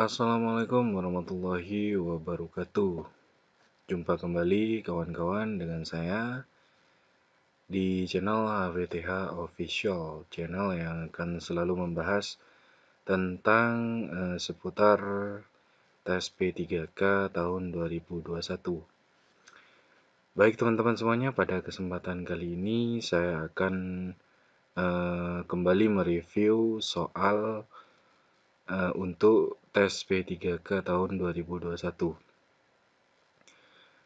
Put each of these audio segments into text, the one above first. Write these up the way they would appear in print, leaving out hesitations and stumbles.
Assalamualaikum warahmatullahi wabarakatuh. Jumpa kembali kawan-kawan dengan saya di channel HVTH Official, channel yang akan selalu membahas tentang seputar tes P3K tahun 2021. Baik teman-teman semuanya, pada kesempatan kali ini saya akan kembali mereview soal untuk tes P3K tahun 2021.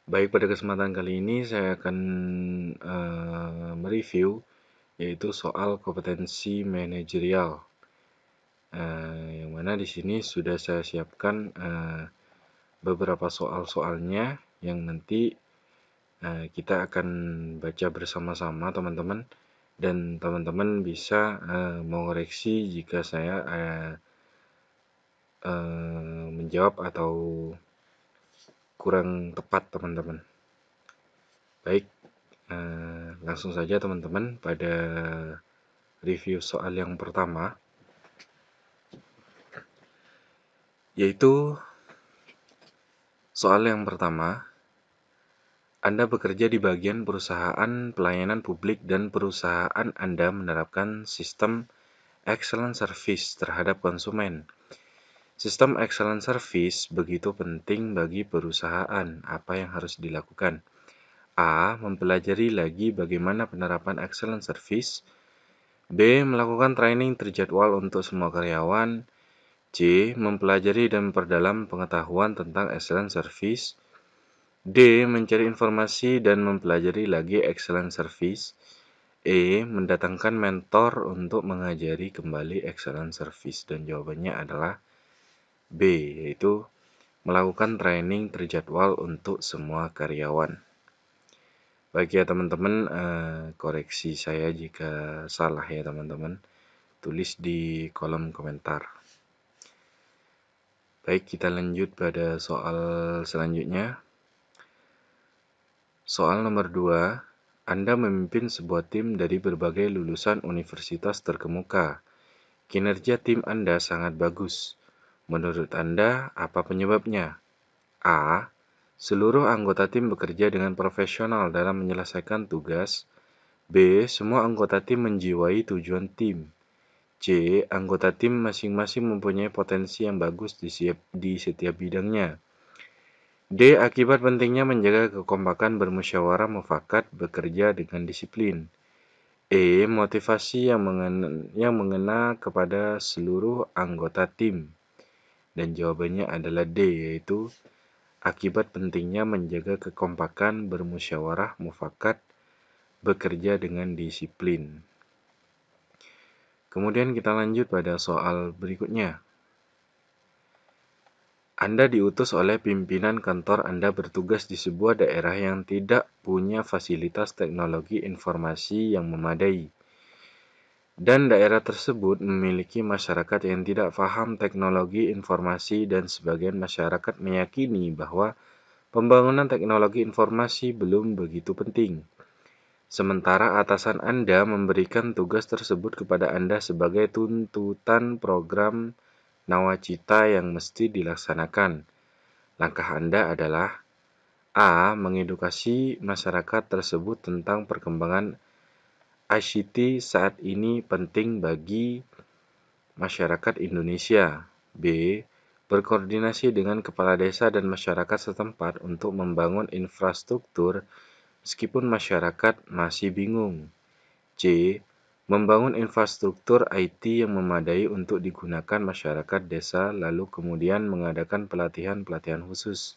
Baik, pada kesempatan kali ini saya akan mereview yaitu soal kompetensi manajerial, yang mana di sini sudah saya siapkan beberapa soal-soalnya yang nanti kita akan baca bersama-sama teman-teman, dan teman-teman bisa mengoreksi jika saya menjawab atau kurang tepat teman-teman. Baik, langsung saja teman-teman pada review soal yang pertama, yaitu soal yang pertama. Anda bekerja di bagian perusahaan pelayanan publik dan perusahaan Anda menerapkan sistem excellent service terhadap konsumen. Sistem excellent service begitu penting bagi perusahaan. Apa yang harus dilakukan? A. Mempelajari lagi bagaimana penerapan excellent service. B. Melakukan training terjadwal untuk semua karyawan. C. Mempelajari dan memperdalam pengetahuan tentang excellent service. D. Mencari informasi dan mempelajari lagi excellent service. E. Mendatangkan mentor untuk mengajari kembali excellent service. Dan jawabannya adalah B, yaitu melakukan training terjadwal untuk semua karyawan. Baik ya teman-teman, koreksi saya jika salah ya teman-teman, tulis di kolom komentar. Baik, kita lanjut pada soal selanjutnya. Soal nomor 2, Anda memimpin sebuah tim dari berbagai lulusan universitas terkemuka. Kinerja tim Anda sangat bagus. Menurut Anda, apa penyebabnya? A. Seluruh anggota tim bekerja dengan profesional dalam menyelesaikan tugas. B. Semua anggota tim menjiwai tujuan tim. C. Anggota tim masing-masing mempunyai potensi yang bagus di setiap bidangnya. D. Akibat pentingnya menjaga kekompakan bermusyawarah mufakat bekerja dengan disiplin. E. Motivasi yang mengena kepada seluruh anggota tim. Dan jawabannya adalah D, yaitu akibat pentingnya menjaga kekompakan bermusyawarah mufakat bekerja dengan disiplin. Kemudian kita lanjut pada soal berikutnya. Anda diutus oleh pimpinan kantor Anda bertugas di sebuah daerah yang tidak punya fasilitas teknologi informasi yang memadai. Dan daerah tersebut memiliki masyarakat yang tidak paham teknologi informasi, dan sebagian masyarakat meyakini bahwa pembangunan teknologi informasi belum begitu penting. Sementara atasan Anda memberikan tugas tersebut kepada Anda sebagai tuntutan program nawacita yang mesti dilaksanakan. Langkah Anda adalah A. Mengedukasi masyarakat tersebut tentang perkembangan ICT saat ini penting bagi masyarakat Indonesia. B. Berkoordinasi dengan kepala desa dan masyarakat setempat untuk membangun infrastruktur meskipun masyarakat masih bingung. C. Membangun infrastruktur IT yang memadai untuk digunakan masyarakat desa, lalu kemudian mengadakan pelatihan-pelatihan khusus.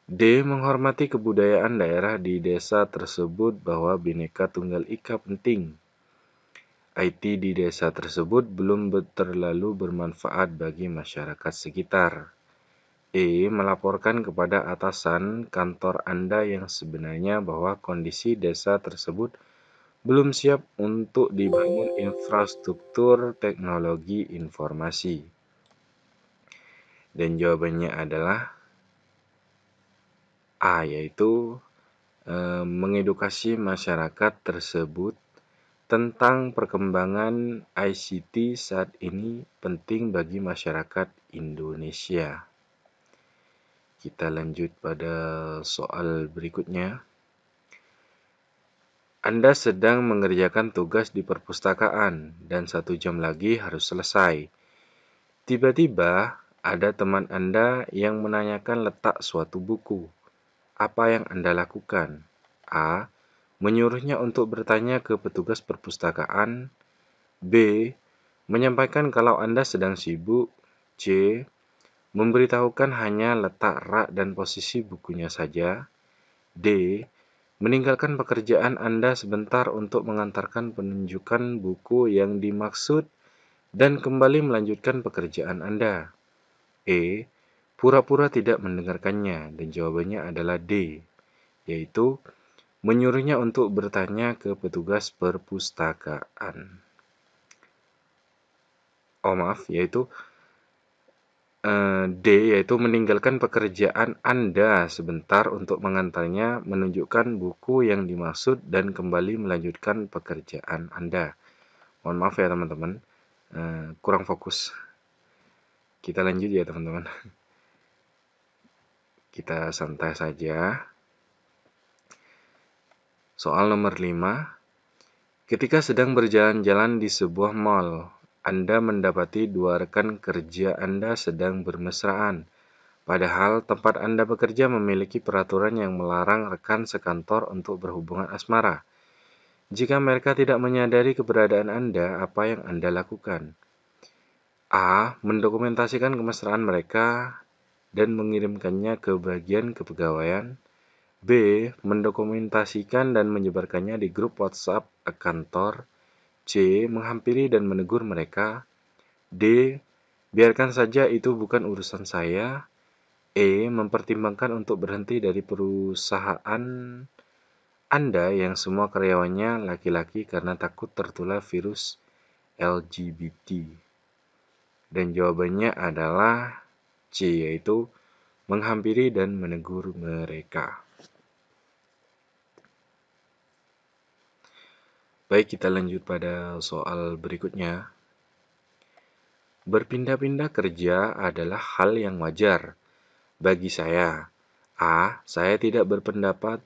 D. Menghormati kebudayaan daerah di desa tersebut bahwa Bhinneka Tunggal Ika penting. IT di desa tersebut belum terlalu bermanfaat bagi masyarakat sekitar. E. Melaporkan kepada atasan kantor Anda yang sebenarnya bahwa kondisi desa tersebut belum siap untuk dibangun infrastruktur teknologi informasi. Dan jawabannya adalah A, yaitu mengedukasi masyarakat tersebut tentang perkembangan ICT saat ini penting bagi masyarakat Indonesia. Kita lanjut pada soal berikutnya. Anda sedang mengerjakan tugas di perpustakaan dan 1 jam lagi harus selesai. Tiba-tiba ada teman Anda yang menanyakan letak suatu buku. Apa yang Anda lakukan? A. Menyuruhnya untuk bertanya ke petugas perpustakaan. B. Menyampaikan kalau Anda sedang sibuk. C. Memberitahukan hanya letak rak dan posisi bukunya saja. D. Meninggalkan pekerjaan Anda sebentar untuk mengantarkan penunjukan buku yang dimaksud dan kembali melanjutkan pekerjaan Anda. E. Pura-pura tidak mendengarkannya, dan jawabannya adalah D, yaitu menyuruhnya untuk bertanya ke petugas perpustakaan. Yaitu D, yaitu meninggalkan pekerjaan Anda sebentar untuk mengantarnya menunjukkan buku yang dimaksud dan kembali melanjutkan pekerjaan Anda. Mohon maaf ya teman-teman, kurang fokus. Kita lanjut ya teman-teman. Kita santai saja. Soal nomor 5. Ketika sedang berjalan-jalan di sebuah mal, Anda mendapati 2 rekan kerja Anda sedang bermesraan. Padahal tempat Anda bekerja memiliki peraturan yang melarang rekan sekantor untuk berhubungan asmara. Jika mereka tidak menyadari keberadaan Anda, apa yang Anda lakukan? A. Mendokumentasikan kemesraan mereka dan mengirimkannya ke bagian kepegawaian. B. Mendokumentasikan dan menyebarkannya di grup WhatsApp kantor. C. Menghampiri dan menegur mereka. D. Biarkan saja itu bukan urusan saya. E. Mempertimbangkan untuk berhenti dari perusahaan Anda yang semua karyawannya laki-laki karena takut tertular virus LGBT. Dan jawabannya adalah C, yaitu menghampiri dan menegur mereka. Baik, kita lanjut pada soal berikutnya. Berpindah-pindah kerja adalah hal yang wajar bagi saya. A. Saya tidak berpendapat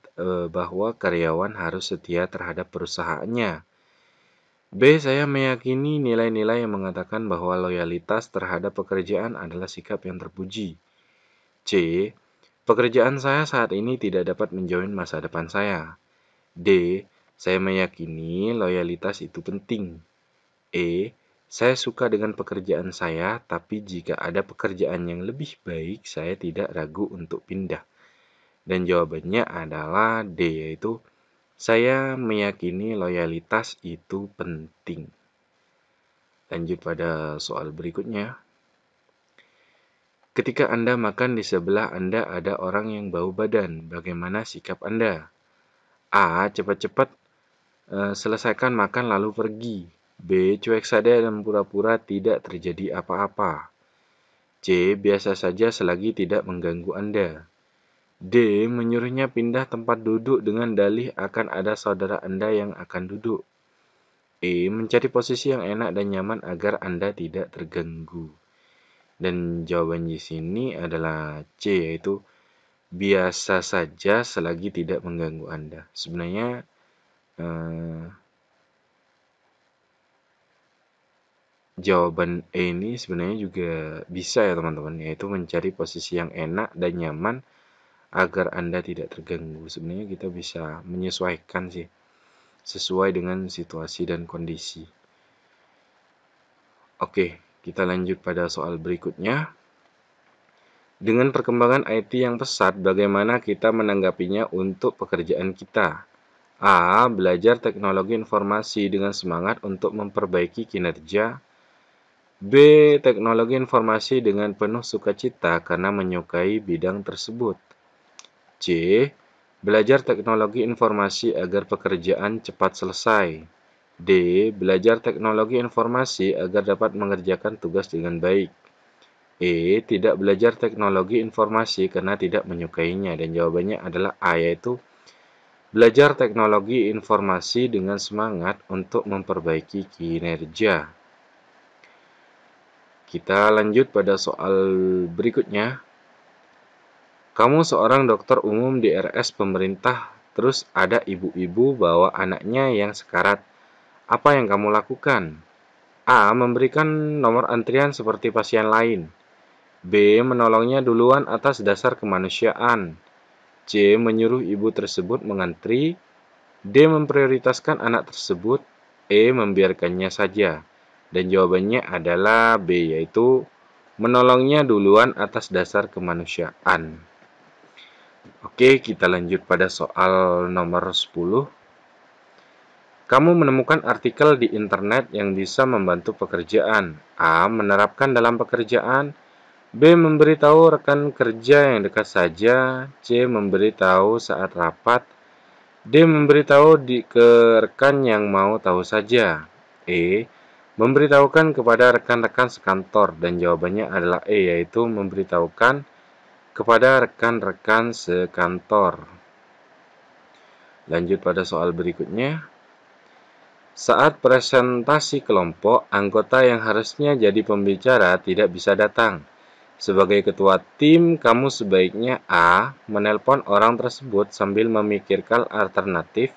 bahwa karyawan harus setia terhadap perusahaannya. B. Saya meyakini nilai-nilai yang mengatakan bahwa loyalitas terhadap pekerjaan adalah sikap yang terpuji. C. Pekerjaan saya saat ini tidak dapat menjamin masa depan saya. D. Saya meyakini loyalitas itu penting. E. Saya suka dengan pekerjaan saya, tapi jika ada pekerjaan yang lebih baik, saya tidak ragu untuk pindah. Dan jawabannya adalah D, yaitu saya meyakini loyalitas itu penting. Lanjut pada soal berikutnya. Ketika Anda makan di sebelah Anda ada orang yang bau badan, bagaimana sikap Anda? A. Cepat-cepat selesaikan makan lalu pergi. B. Cuek saja dan pura-pura tidak terjadi apa-apa. C. Biasa saja selagi tidak mengganggu Anda. D. Menyuruhnya pindah tempat duduk dengan dalih akan ada saudara Anda yang akan duduk. E. Mencari posisi yang enak dan nyaman agar Anda tidak terganggu. Dan jawaban di sini adalah C, yaitu biasa saja selagi tidak mengganggu Anda. Sebenarnya jawaban E ini sebenarnya juga bisa ya teman-teman, yaitu mencari posisi yang enak dan nyaman agar Anda tidak terganggu. Sebenarnya kita bisa menyesuaikan sih, sesuai dengan situasi dan kondisi. Oke, kita lanjut pada soal berikutnya. Dengan perkembangan IT yang pesat, bagaimana kita menanggapinya untuk pekerjaan kita? A. Belajar teknologi informasi dengan semangat untuk memperbaiki kinerja. B. Teknologi informasi dengan penuh sukacita karena menyukai bidang tersebut. C. Belajar teknologi informasi agar pekerjaan cepat selesai. D. Belajar teknologi informasi agar dapat mengerjakan tugas dengan baik. E. Tidak belajar teknologi informasi karena tidak menyukainya. Dan jawabannya adalah A, yaitu Belajar teknologi informasi dengan semangat untuk memperbaiki kinerja. Kita lanjut pada soal berikutnya. Kamu seorang dokter umum di RS pemerintah, terus ada ibu-ibu bawa anaknya yang sekarat. Apa yang kamu lakukan? A. Memberikan nomor antrian seperti pasien lain. B. Menolongnya duluan atas dasar kemanusiaan. C. Menyuruh ibu tersebut mengantri. D. Memprioritaskan anak tersebut. E. Membiarkannya saja. Dan jawabannya adalah B, yaitu menolongnya duluan atas dasar kemanusiaan. Oke, kita lanjut pada soal nomor 10. Kamu menemukan artikel di internet yang bisa membantu pekerjaan. A. Menerapkan dalam pekerjaan. B. Memberitahu rekan kerja yang dekat saja. C. Memberitahu saat rapat. D. Memberitahu ke rekan yang mau tahu saja. E. Memberitahukan kepada rekan-rekan sekantor. Dan jawabannya adalah E, yaitu memberitahukan kepada rekan-rekan sekantor. Lanjut pada soal berikutnya. Saat presentasi kelompok, anggota yang harusnya jadi pembicara tidak bisa datang. Sebagai ketua tim, kamu sebaiknya A. Menelpon orang tersebut sambil memikirkan alternatif.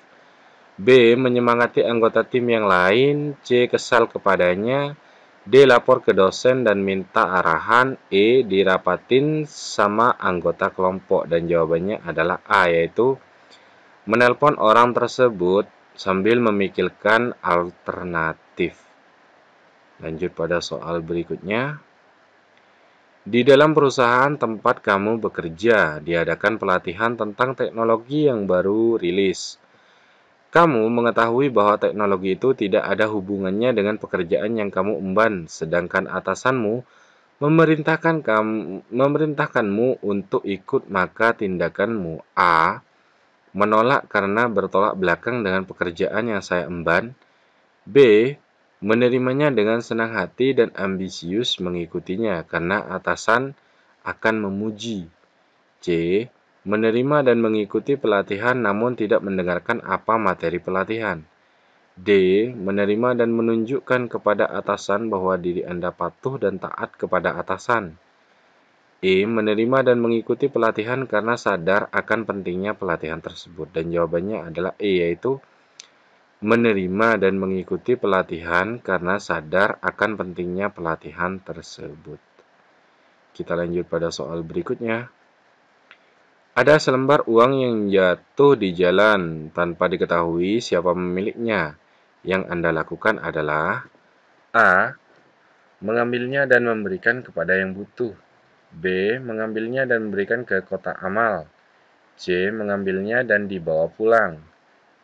B. Menyemangati anggota tim yang lain. C. Kesal kepadanya. D. Lapor ke dosen dan minta arahan. E. Dirapatin sama anggota kelompok. Dan jawabannya adalah A, yaitu menelpon orang tersebut sambil memikirkan alternatif. Lanjut pada soal berikutnya. Di dalam perusahaan tempat kamu bekerja, diadakan pelatihan tentang teknologi yang baru rilis. Kamu mengetahui bahwa teknologi itu tidak ada hubungannya dengan pekerjaan yang kamu emban, sedangkan atasanmu memerintahkanmu untuk ikut, maka tindakanmu A. Menolak karena bertolak belakang dengan pekerjaan yang saya emban. B. Menerimanya dengan senang hati dan ambisius mengikutinya karena atasan akan memuji. C. Menerima dan mengikuti pelatihan namun tidak mendengarkan apa materi pelatihan. D. Menerima dan menunjukkan kepada atasan bahwa diri Anda patuh dan taat kepada atasan. E. Menerima dan mengikuti pelatihan karena sadar akan pentingnya pelatihan tersebut. Dan jawabannya adalah E, yaitu menerima dan mengikuti pelatihan karena sadar akan pentingnya pelatihan tersebut. Kita lanjut pada soal berikutnya. Ada selembar uang yang jatuh di jalan tanpa diketahui siapa pemiliknya. Yang Anda lakukan adalah A. Mengambilnya dan memberikan kepada yang butuh. B. Mengambilnya dan memberikan ke kotak amal. C. Mengambilnya dan dibawa pulang.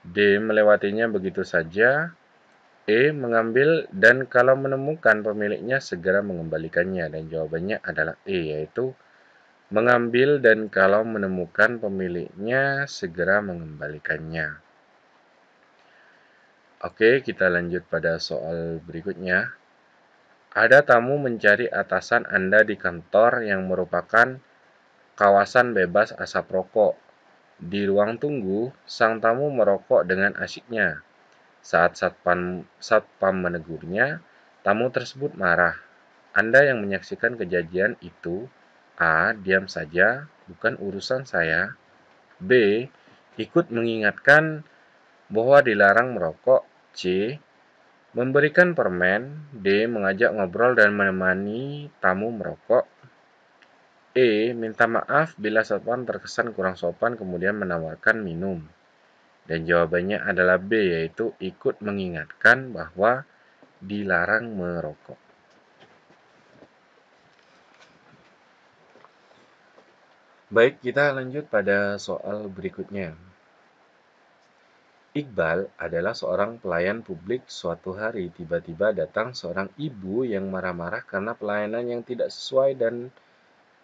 D. Melewatinya begitu saja. E. Mengambil dan kalau menemukan pemiliknya segera mengembalikannya. Dan jawabannya adalah E, yaitu mengambil dan kalau menemukan pemiliknya segera mengembalikannya. Oke, kita lanjut pada soal berikutnya. Ada tamu mencari atasan Anda di kantor yang merupakan kawasan bebas asap rokok. Di ruang tunggu, sang tamu merokok dengan asyiknya. Saat satpam menegurnya, tamu tersebut marah. Anda yang menyaksikan kejadian itu, A. Diam saja, bukan urusan saya. B. Ikut mengingatkan bahwa dilarang merokok. C. Memberikan permen. D. Mengajak ngobrol dan menemani tamu merokok. E. Minta maaf bila satpam terkesan kurang sopan kemudian menawarkan minum. Dan jawabannya adalah B, yaitu ikut mengingatkan bahwa dilarang merokok. Baik, kita lanjut pada soal berikutnya. Iqbal adalah seorang pelayan publik. Suatu hari tiba-tiba datang seorang ibu yang marah-marah karena pelayanan yang tidak sesuai dan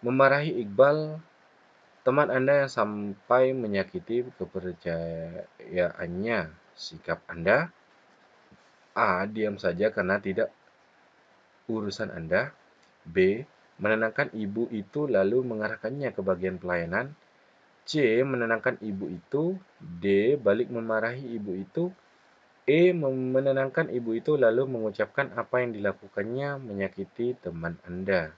memarahi Iqbal, teman Anda yang sampai menyakiti kepercayaannya. Sikap Anda? A. Diam saja karena tidak urusan Anda. B. Menenangkan ibu itu lalu mengarahkannya ke bagian pelayanan. C. Menenangkan ibu itu. D. Balik memarahi ibu itu. E. Menenangkan ibu itu lalu mengucapkan apa yang dilakukannya menyakiti teman Anda.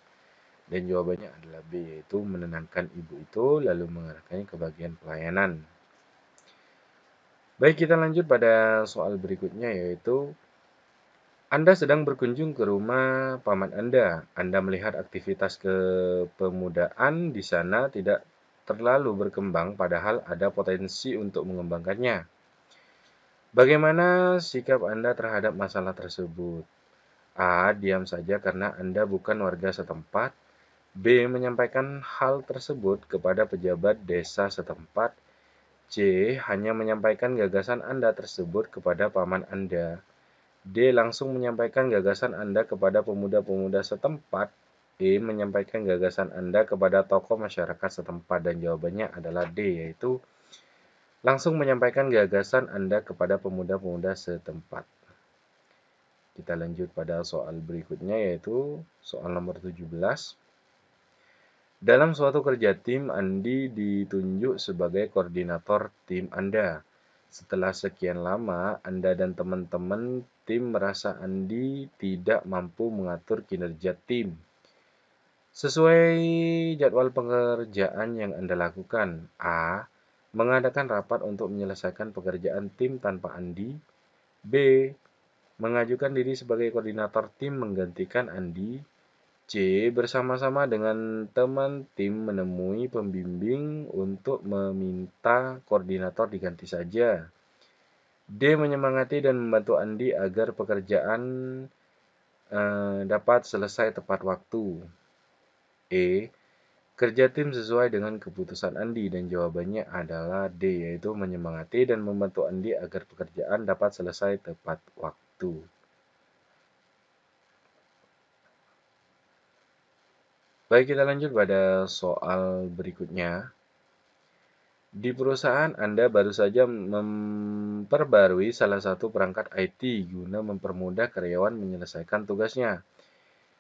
Dan jawabannya adalah B, yaitu menenangkan ibu itu lalu mengarahkannya ke bagian pelayanan. Baik, kita lanjut pada soal berikutnya, yaitu Anda sedang berkunjung ke rumah paman Anda. Anda melihat aktivitas kepemudaan di sana tidak terlalu berkembang, padahal ada potensi untuk mengembangkannya. Bagaimana sikap Anda terhadap masalah tersebut? A. Diam saja karena Anda bukan warga setempat. B. Menyampaikan hal tersebut kepada pejabat desa setempat. C. Hanya menyampaikan gagasan Anda tersebut kepada paman Anda. D. Langsung menyampaikan gagasan Anda kepada pemuda-pemuda setempat. E. Menyampaikan gagasan Anda kepada tokoh masyarakat setempat. Dan jawabannya adalah D, yaitu langsung menyampaikan gagasan Anda kepada pemuda-pemuda setempat. Kita lanjut pada soal berikutnya, yaitu soal nomor 17. Dalam suatu kerja tim, Andi ditunjuk sebagai koordinator tim Anda. Setelah sekian lama, Anda dan teman-teman tim merasa Andi tidak mampu mengatur kinerja tim. Sesuai jadwal pekerjaan yang Anda lakukan, A. Mengadakan rapat untuk menyelesaikan pekerjaan tim tanpa Andi. B. Mengajukan diri sebagai koordinator tim menggantikan Andi. C. Bersama-sama dengan teman tim menemui pembimbing untuk meminta koordinator diganti saja. D. Menyemangati dan membantu Andi agar pekerjaan dapat selesai tepat waktu. E. Kerja tim sesuai dengan keputusan Andi, dan jawabannya adalah D, yaitu menyemangati dan membantu Andi agar pekerjaan dapat selesai tepat waktu. Baik, kita lanjut pada soal berikutnya. Di perusahaan Anda baru saja memperbarui salah satu perangkat IT guna mempermudah karyawan menyelesaikan tugasnya.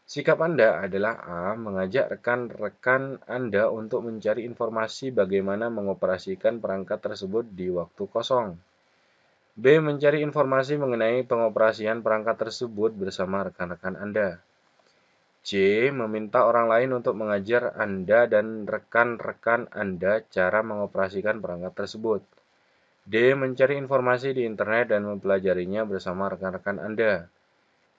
Sikap Anda adalah A. Mengajak rekan-rekan Anda untuk mencari informasi bagaimana mengoperasikan perangkat tersebut di waktu kosong. B. Mencari informasi mengenai pengoperasian perangkat tersebut bersama rekan-rekan Anda. C. Meminta orang lain untuk mengajar Anda dan rekan-rekan Anda cara mengoperasikan perangkat tersebut. D. Mencari informasi di internet dan mempelajarinya bersama rekan-rekan Anda.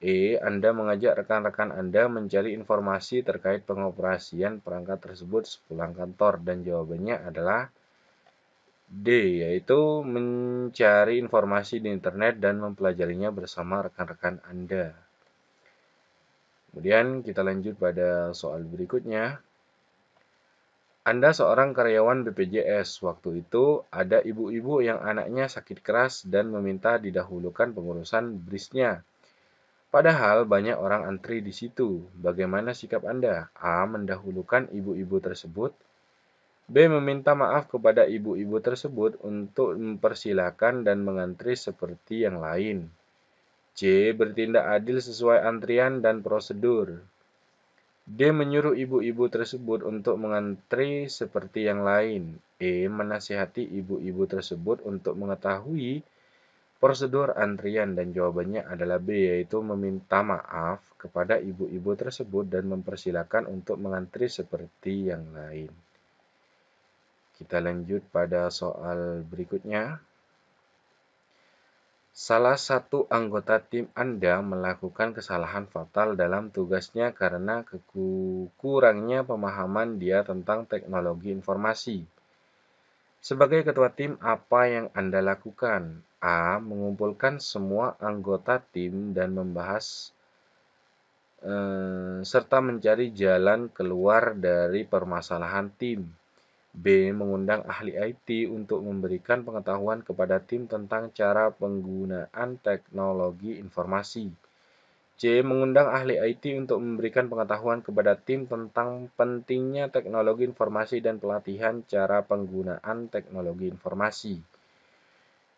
E. Anda mengajak rekan-rekan Anda mencari informasi terkait pengoperasian perangkat tersebut sepulang kantor. Dan jawabannya adalah D, yaitu mencari informasi di internet dan mempelajarinya bersama rekan-rekan Anda. Kemudian kita lanjut pada soal berikutnya. Anda seorang karyawan BPJS. Waktu itu ada ibu-ibu yang anaknya sakit keras dan meminta didahulukan pengurusan BRIS-nya. Padahal banyak orang antri di situ. Bagaimana sikap Anda? A. Mendahulukan ibu-ibu tersebut. B. Meminta maaf kepada ibu-ibu tersebut untuk mempersilakan dan mengantri seperti yang lain. C. Bertindak adil sesuai antrian dan prosedur. D. Menyuruh ibu-ibu tersebut untuk mengantri seperti yang lain. E. Menasihati ibu-ibu tersebut untuk mengetahui prosedur antrian, dan jawabannya adalah B, yaitu meminta maaf kepada ibu-ibu tersebut dan mempersilakan untuk mengantri seperti yang lain. Kita lanjut pada soal berikutnya. Salah satu anggota tim Anda melakukan kesalahan fatal dalam tugasnya karena kurangnya pemahaman dia tentang teknologi informasi. Sebagai ketua tim, apa yang Anda lakukan? A. Mengumpulkan semua anggota tim dan membahas serta mencari jalan keluar dari permasalahan tim. B. Mengundang ahli IT untuk memberikan pengetahuan kepada tim tentang cara penggunaan teknologi informasi. C. Mengundang ahli IT untuk memberikan pengetahuan kepada tim tentang pentingnya teknologi informasi dan pelatihan cara penggunaan teknologi informasi.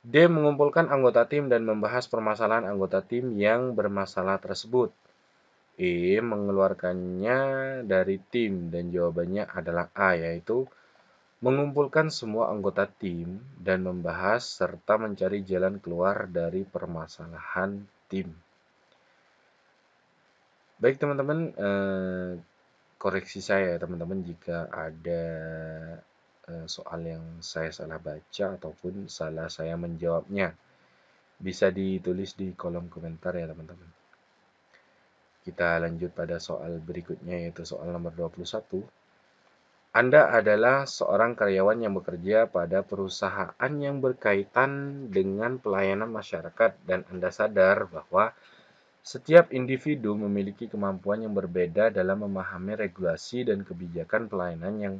D. Mengumpulkan anggota tim dan membahas permasalahan anggota tim yang bermasalah tersebut. E. Mengeluarkannya dari tim, dan jawabannya adalah A, yaitu mengumpulkan semua anggota tim dan membahas serta mencari jalan keluar dari permasalahan tim. Baik teman-teman, koreksi saya ya teman-teman jika ada soal yang saya salah baca ataupun salah saya menjawabnya. Bisa ditulis di kolom komentar ya teman-teman. Kita lanjut pada soal berikutnya yaitu soal nomor 21. Anda adalah seorang karyawan yang bekerja pada perusahaan yang berkaitan dengan pelayanan masyarakat dan Anda sadar bahwa setiap individu memiliki kemampuan yang berbeda dalam memahami regulasi dan kebijakan pelayanan yang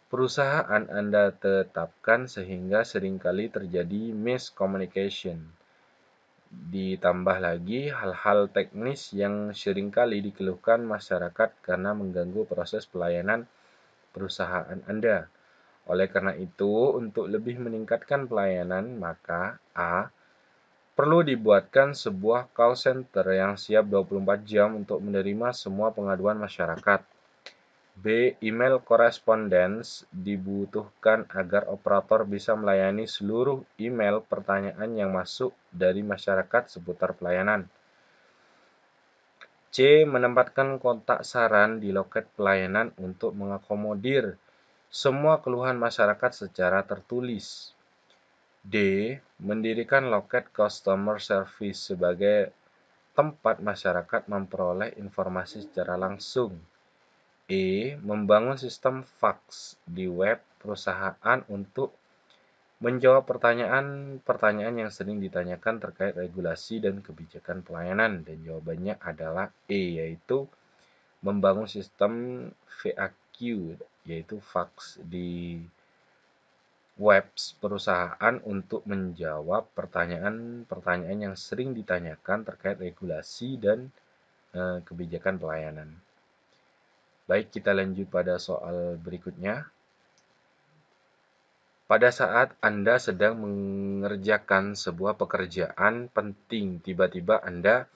perusahaan Anda tetapkan sehingga seringkali terjadi miscommunication. Ditambah lagi hal-hal teknis yang seringkali dikeluhkan masyarakat karena mengganggu proses pelayanan perusahaan Anda. Oleh karena itu, untuk lebih meningkatkan pelayanan, maka A. Perlu dibuatkan sebuah call center yang siap 24 jam untuk menerima semua pengaduan masyarakat. B. Email correspondence dibutuhkan agar operator bisa melayani seluruh email pertanyaan yang masuk dari masyarakat seputar pelayanan. C. Menempatkan kontak saran di loket pelayanan untuk mengakomodir semua keluhan masyarakat secara tertulis. D. Mendirikan loket customer service sebagai tempat masyarakat memperoleh informasi secara langsung. E. Membangun sistem fax di web perusahaan untuk menjawab pertanyaan-pertanyaan yang sering ditanyakan terkait regulasi dan kebijakan pelayanan. Dan jawabannya adalah E, yaitu membangun sistem FAQ, yaitu fax di web perusahaan untuk menjawab pertanyaan-pertanyaan yang sering ditanyakan terkait regulasi dan kebijakan pelayanan. Baik, kita lanjut pada soal berikutnya. Pada saat Anda sedang mengerjakan sebuah pekerjaan penting, tiba-tiba Anda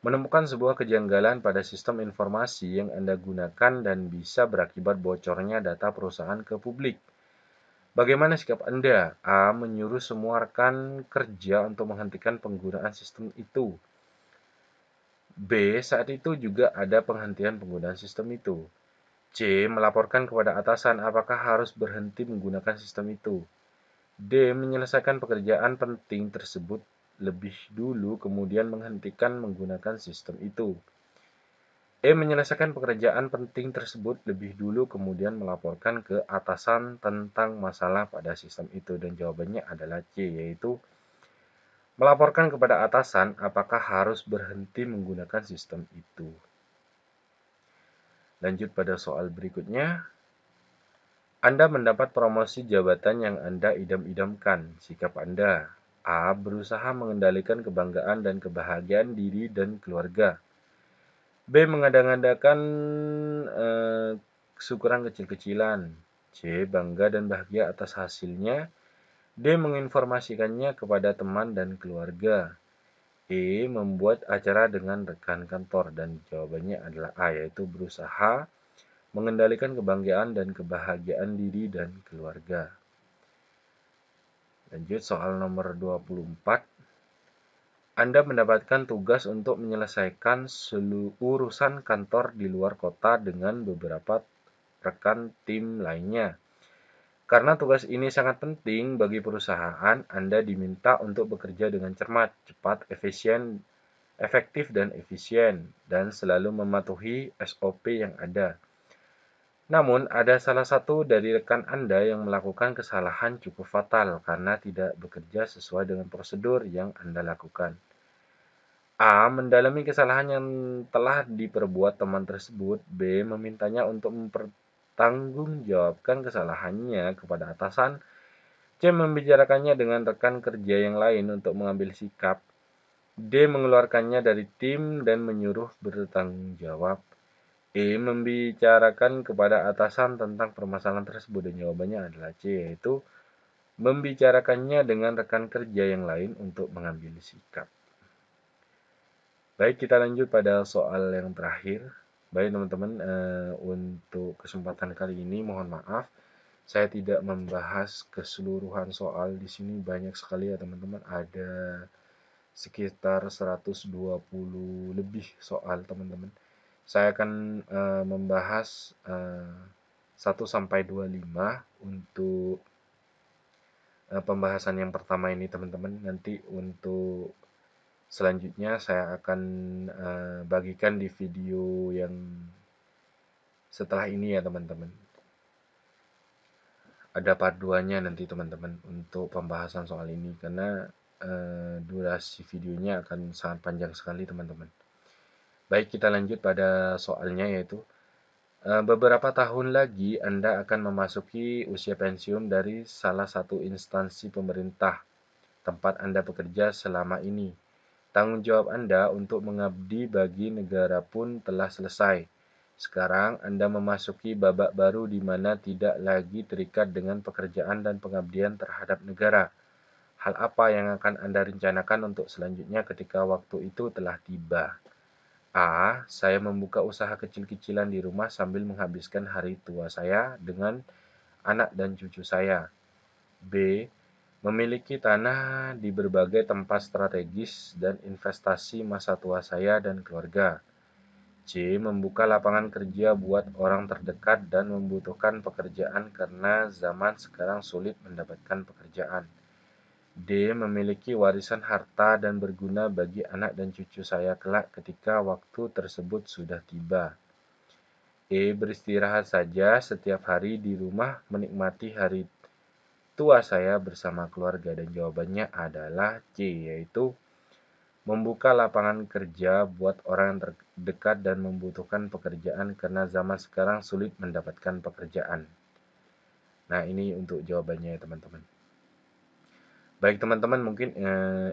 menemukan sebuah kejanggalan pada sistem informasi yang Anda gunakan dan bisa berakibat bocornya data perusahaan ke publik. Bagaimana sikap Anda? A. Menyuruh semua rekan kerja untuk menghentikan penggunaan sistem itu. B. Saat itu juga ada penghentian penggunaan sistem itu. C. Melaporkan kepada atasan apakah harus berhenti menggunakan sistem itu. D. Menyelesaikan pekerjaan penting tersebut lebih dulu kemudian menghentikan menggunakan sistem itu. E. Menyelesaikan pekerjaan penting tersebut lebih dulu kemudian melaporkan ke atasan tentang masalah pada sistem itu. Dan jawabannya adalah C, yaitu melaporkan kepada atasan apakah harus berhenti menggunakan sistem itu. Lanjut pada soal berikutnya. Anda mendapat promosi jabatan yang Anda idam-idamkan. Sikap Anda. A. Berusaha mengendalikan kebanggaan dan kebahagiaan diri dan keluarga. B. Mengada-ngadakan syukuran kecil-kecilan. C. Bangga dan bahagia atas hasilnya. D. Menginformasikannya kepada teman dan keluarga. E. Membuat acara dengan rekan kantor. Dan jawabannya adalah A, yaitu berusaha mengendalikan kebanggaan dan kebahagiaan diri dan keluarga. Lanjut soal nomor 24. Anda mendapatkan tugas untuk menyelesaikan seluruh urusan kantor di luar kota dengan beberapa rekan tim lainnya. Karena tugas ini sangat penting bagi perusahaan, Anda diminta untuk bekerja dengan cermat, cepat, efektif dan efisien, dan selalu mematuhi SOP yang ada. Namun, ada salah satu dari rekan Anda yang melakukan kesalahan cukup fatal karena tidak bekerja sesuai dengan prosedur yang Anda lakukan. A. Mendalami kesalahan yang telah diperbuat teman tersebut. B. Memintanya untuk mempertanggungjawabkan kesalahannya kepada atasan. C. Membicarakannya dengan rekan kerja yang lain untuk mengambil sikap. D. Mengeluarkannya dari tim dan menyuruh bertanggung jawab. E. Membicarakan kepada atasan tentang permasalahan tersebut. Dan jawabannya adalah C, yaitu membicarakannya dengan rekan kerja yang lain untuk mengambil sikap. Baik, kita lanjut pada soal yang terakhir. Baik teman-teman, untuk kesempatan kali ini mohon maaf Saya tidak membahas keseluruhan soal di sini, banyak sekali ya teman-teman. Ada sekitar 120 lebih soal teman-teman. Saya akan membahas 1 sampai 25 untuk pembahasan yang pertama ini teman-teman. Nanti untuk selanjutnya saya akan bagikan di video yang setelah ini ya teman-teman. Ada part 2-nya nanti teman-teman untuk pembahasan soal ini, karena durasi videonya akan sangat panjang sekali teman-teman. Baik, kita lanjut pada soalnya, yaitu beberapa tahun lagi Anda akan memasuki usia pensiun dari salah satu instansi pemerintah tempat Anda bekerja selama ini. Tanggung jawab Anda untuk mengabdi bagi negara pun telah selesai. Sekarang Anda memasuki babak baru di mana tidak lagi terikat dengan pekerjaan dan pengabdian terhadap negara. Hal apa yang akan Anda rencanakan untuk selanjutnya ketika waktu itu telah tiba? A. Saya membuka usaha kecil-kecilan di rumah sambil menghabiskan hari tua saya dengan anak dan cucu saya. B. Memiliki tanah di berbagai tempat strategis dan investasi masa tua saya dan keluarga. C. Membuka lapangan kerja buat orang terdekat dan membutuhkan pekerjaan karena zaman sekarang sulit mendapatkan pekerjaan. D. Memiliki warisan harta dan berguna bagi anak dan cucu saya kelak ketika waktu tersebut sudah tiba. E. Beristirahat saja setiap hari di rumah menikmati hari tua saya bersama keluarga. Dan jawabannya adalah C, yaitu membuka lapangan kerja buat orang yang terdekat dan membutuhkan pekerjaan karena zaman sekarang sulit mendapatkan pekerjaan. Nah, ini untuk jawabannya ya teman-teman. Baik teman-teman, mungkin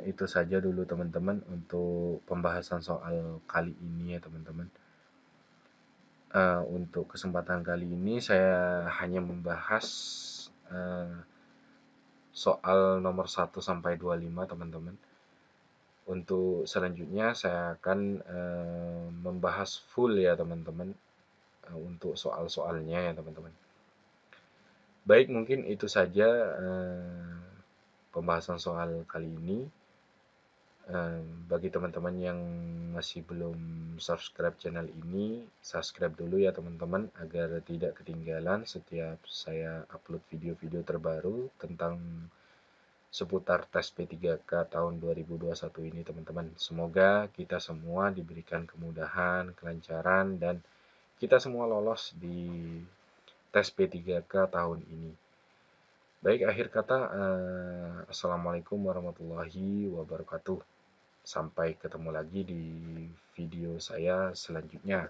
itu saja dulu teman-teman untuk pembahasan soal kali ini ya teman-teman. Untuk kesempatan kali ini saya hanya membahas soal nomor 1 sampai 25 teman-teman. Untuk selanjutnya saya akan membahas full ya teman-teman, untuk soal-soalnya ya teman-teman. Baik, mungkin itu saja pembahasan soal kali ini. Bagi teman-teman yang masih belum subscribe channel ini, subscribe dulu ya teman-teman agar tidak ketinggalan setiap saya upload video-video terbaru tentang seputar tes P3K tahun 2021 ini teman-teman. Semoga kita semua diberikan kemudahan, kelancaran, dan kita semua lolos di tes P3K tahun ini. Baik, akhir kata, Assalamualaikum warahmatullahi wabarakatuh. Sampai ketemu lagi di video saya selanjutnya.